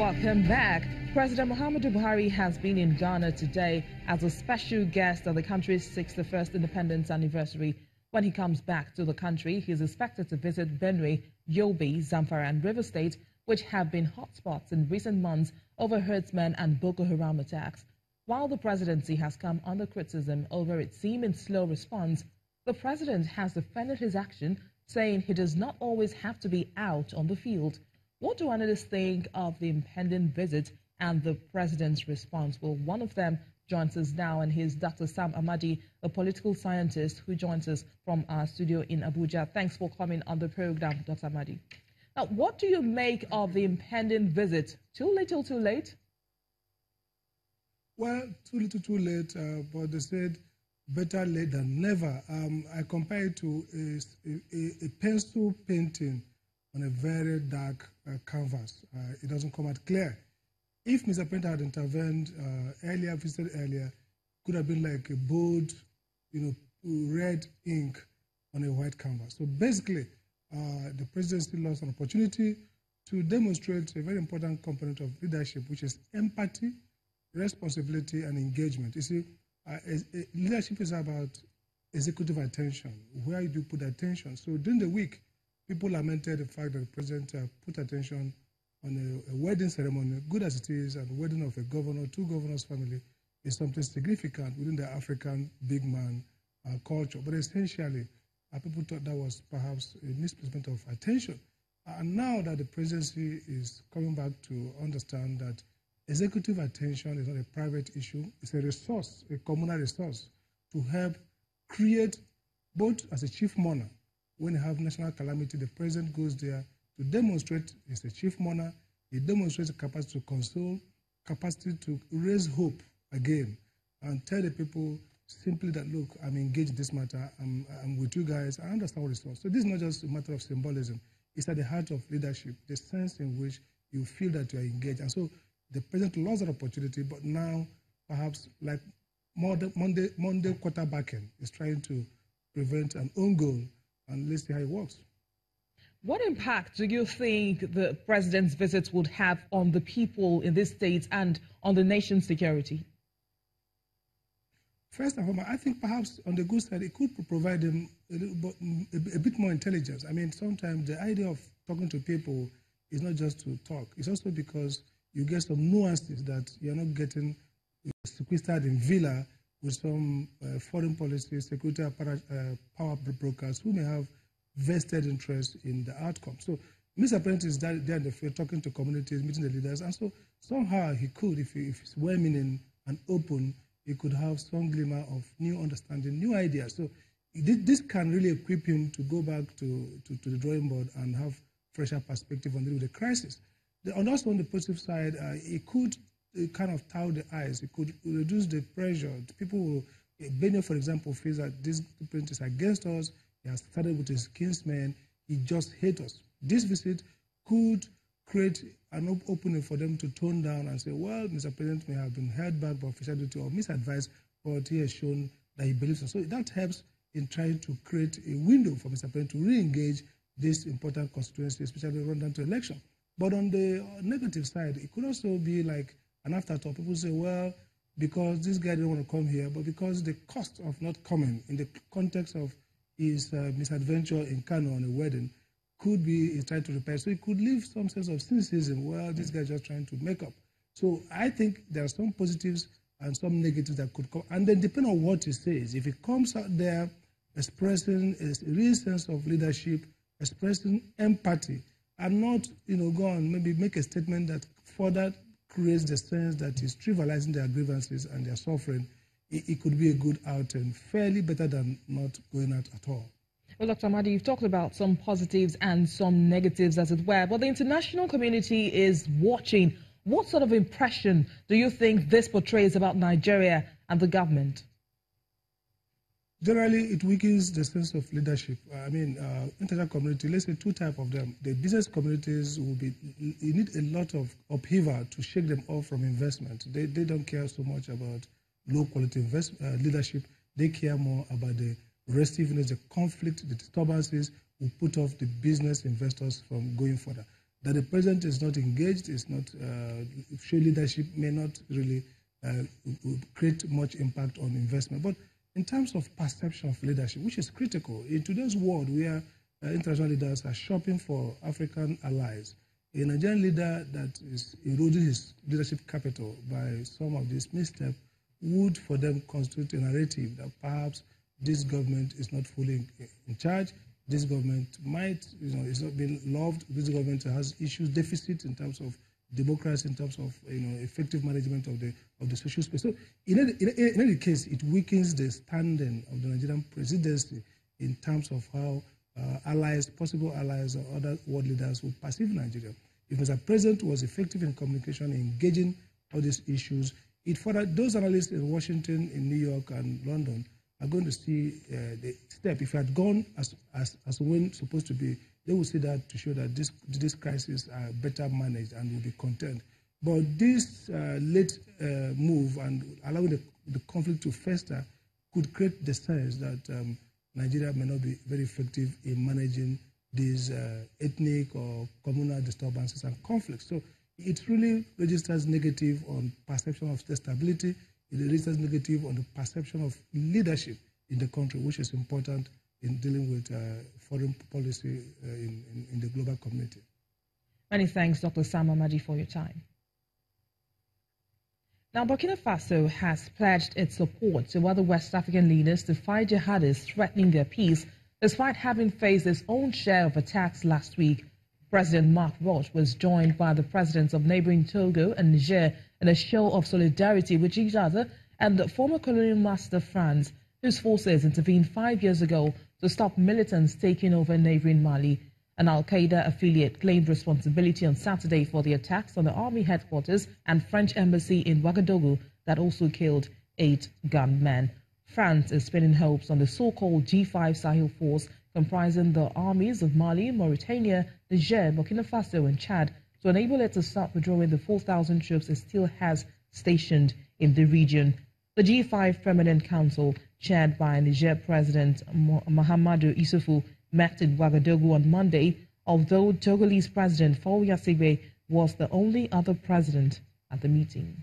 Welcome back. President Muhammadu Buhari has been in Ghana today as a special guest at the country's 61st independence anniversary. When he comes back to the country, he is expected to visit Benue, Yobe, Zamfara and River State, which have been hotspots in recent months over herdsmen and Boko Haram attacks. While the presidency has come under criticism over its seeming slow response, the president has defended his action, saying he does not always have to be out on the field. What do analysts think of the impending visit and the president's response? Well, one of them joins us now, and he's Dr. Sam Amadi, a political scientist who joins us from our studio in Abuja. Thanks for coming on the program, Dr. Amadi. Now, what do you make of the impending visit? Too little, too late? Well, too little, too late, but they said better late than never. I compare it to a pencil painting on a very dark canvas. It doesn't come out clear. If Mr. President had intervened earlier, visited earlier, it could have been like a bold, red ink on a white canvas. So basically, the presidency lost an opportunity to demonstrate a very important component of leadership, which is empathy, responsibility, and engagement. You see, leadership is about executive attention. Where do you put attention? So during the week, people lamented the fact that the president put attention on a wedding ceremony, good as it is, and the wedding of a governor, two governors' family, is something significant within the African big man culture. But essentially, people thought that was perhaps a misplacement of attention. And now that the presidency is coming back to understand that executive attention is not a private issue, it's a resource, a communal resource to help create, both as a chief mourner, when you have national calamity, the president goes there to demonstrate he's a chief mourner. He demonstrates the capacity to console, capacity to raise hope again, and tell the people simply that, look, I'm engaged in this matter, I'm with you guys, I understand what it's all. So this is not just a matter of symbolism. It's at the heart of leadership, the sense in which you feel that you are engaged. And so the president lost that opportunity, but now perhaps like Monday quarterbacking is trying to prevent an own goal, and let's see how it works. What impact do you think the president's visits would have on the people in these states and on the nation's security? First and foremost, I think perhaps on the good side, it could provide them a bit more intelligence. I mean, sometimes the idea of talking to people is not just to talk. It's also because you get some nuances that you're not getting sequestered in villa with some foreign policy, security power brokers who may have vested interest in the outcome. So Mr. President is there in the field talking to communities, meeting the leaders, and so somehow he could, if he's well-meaning and open, he could have some glimmer of new understanding, new ideas. So this can really equip him to go back to the drawing board and have fresher perspective on the crisis. And also on the positive side, it could kind of towel the eyes. It could reduce the pressure. People will, Benue, for example, feels that this president is against us. He has started with his kinsmen. He just hates us. This visit could create an opening for them to tone down and say, well, Mr. President may have been held back by officiality or misadvised, but he has shown that he believes us. So that helps in trying to create a window for Mr. President to re-engage this important constituency, especially run down to election. But on the negative side, it could also be like an afterthought. People say, well, because this guy didn't want to come here, but because the cost of not coming in the context of his misadventure in Kano on a wedding could be he's trying to repair. So it could leave some sense of cynicism. Well, this guy's just trying to make up. So I think there are some positives and some negatives that could come. And then depending on what he says, if he comes out there expressing a real sense of leadership, expressing empathy, and not, go on, maybe make a statement that further creates the sense that he's trivializing their grievances and their suffering, it could be a good outing, fairly better than not going out at all. Well, Dr. Amadi, you've talked about some positives and some negatives, as it were, but the international community is watching. What sort of impression do you think this portrays about Nigeria and the government? Generally, it weakens the sense of leadership. I mean, international community, let's say two types of them. The business communities will be, you need a lot of upheaval to shake them off from investment. They don't care so much about low-quality leadership. They care more about the restiveness, the conflict, the disturbances will put off the business investors from going further. That the president is not engaged, is not showing leadership, may not really create much impact on investment. But in terms of perception of leadership, which is critical, in today's world where international leaders are shopping for African allies, a Nigerian leader that is eroding his leadership capital by some of these missteps would, for them, constitute a narrative that perhaps this government is not fully in charge. This government might, is not being loved. This government has issues, deficits in terms of democracy, in terms of effective management of the social space. So, in any case, it weakens the standing of the Nigerian presidency in terms of how allies, possible allies, or other world leaders will perceive Nigeria. If Mr. President was effective in communication, engaging all these issues, it further, those analysts in Washington, in New York, and London are going to see the step. If it had gone as when supposed to be, they will see that to show that this crisis are better managed and will be contained. But this late move and allowing the conflict to fester could create the sense that Nigeria may not be very effective in managing these ethnic or communal disturbances and conflicts. So it really registers negative on perception of stability. It registers negative on the perception of leadership in the country, which is important in dealing with foreign policy in the global community. Many thanks, Dr. Sam Amadi, for your time. Now, Burkina Faso has pledged its support to other West African leaders to fight jihadists threatening their peace, despite having faced its own share of attacks last week. President Marc Roch was joined by the presidents of neighboring Togo and Niger in a show of solidarity with each other and the former colonial master France, whose forces intervened 5 years ago to stop militants taking over neighboring Mali. An Al-Qaeda affiliate claimed responsibility on Saturday for the attacks on the army headquarters and French embassy in Ouagadougou that also killed 8 gunmen. France is pinning hopes on the so-called G5 Sahel force comprising the armies of Mali, Mauritania, Niger, Burkina Faso and Chad to enable it to start withdrawing the 4,000 troops it still has stationed in the region. The G5 Permanent Council, chaired by Niger President Mahamadou Issoufou, met in Ouagadougou on Monday, although Togolese President Faure Yassigbe was the only other president at the meeting.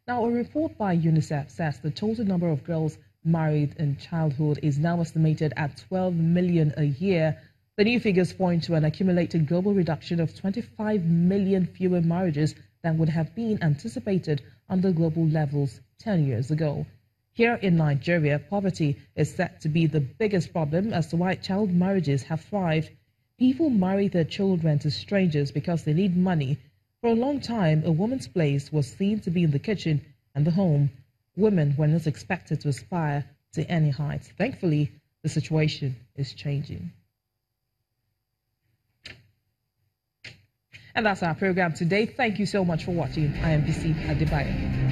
Now, a report by UNICEF says the total number of girls married in childhood is now estimated at 12 million a year. The new figures point to an accumulated global reduction of 25 million fewer marriages than would have been anticipated under global levels 10 years ago. Here in Nigeria, poverty is said to be the biggest problem as to why child marriages have thrived. People marry their children to strangers because they need money. For a long time, a woman's place was seen to be in the kitchen and the home. Women were not expected to aspire to any heights. Thankfully, the situation is changing. And that's our program today. Thank you so much for watching. I am BC Adebayo.